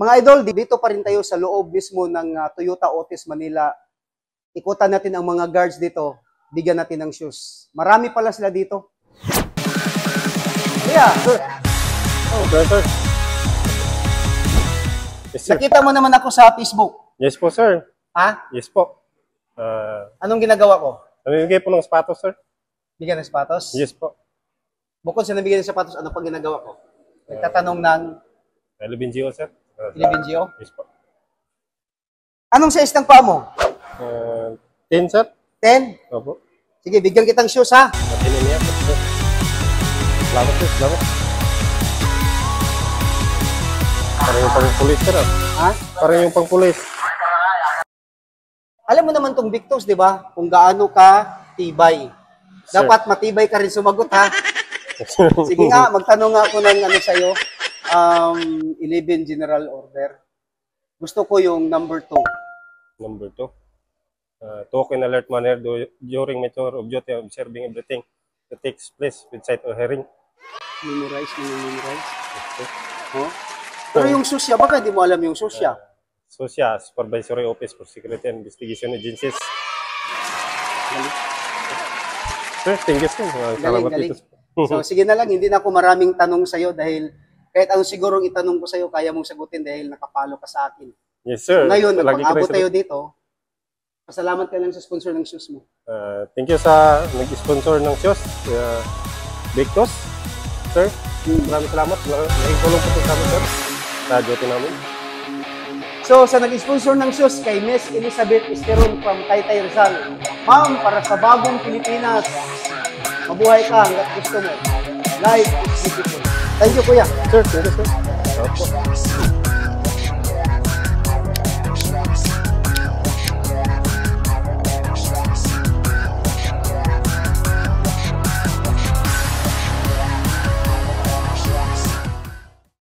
Mga idol, dito pa rin tayo sa loob mismo ng Toyota Otis Manila. Ikutan natin ang mga guards dito. Bigyan natin ng shoes. Marami pala sila dito. Yeah, sir. Oh, sir. Yes, sir. Nakita mo naman ako sa Facebook. Yes po, sir. Ha? Yes po. Anong ginagawa ko? Namimigay po ng sapatos, sir. Bigyan ng sapatos? Yes po. Bukod sa nabigyan ng sapatos, ano pang ginagawa ko? Nagtatanong ng 11GO, sir. 11GO? Yes po. Anong size ng paa mo? 10, sir. 10? Opo. Sige, bigyan kitang shoes, ha? Matinin niya po, sir. Salamat, sir. Salamat. Parang yung pang-pulis, sir. Ha? Parang yung pang-pulis. Alam mo naman tong Victus, di ba? Kung gaano ka tibay. Dapat matibay ka rin sumagot, ha? Sige nga, magtanong nga ako ng ano sa'yo. 11 General Order. Gusto ko yung number 2. Number 2. Talk in alert manner during mature of duty observing everything that takes place with sight or hearing. Memorize. Okay. Oh? Pero yung susya, baka hindi mo alam yung susya? SOSYA, Supervisory Office for Security and Investigation Agencies. Sir, thank you, sir. Salamat Galing. dito. So, sige na lang, hindi na ako maraming tanong sa'yo dahil kahit anong sigurong itanong ko sa'yo, kaya mong sagutin dahil nakapalo ka sa akin. Yes, sir. Ngayon, Lagi napag-abot tayo dito, pasalamat ka lang sa sponsor ng shoes mo. Thank you sa nag-sponsor ng shoes, Victus. Sir, maraming salamat. Maraming tulong po sa amin, sir. Sa duty namin. So, sa nag-sponsor ng shoes kay Miss Elizabeth Esteron from Taytay Rizal. Ma'am, para sa bagong Pilipinas, mabuhay ka hanggat gusto mo. Life is beautiful. Thank you, kuya. Sir, thank you, sir.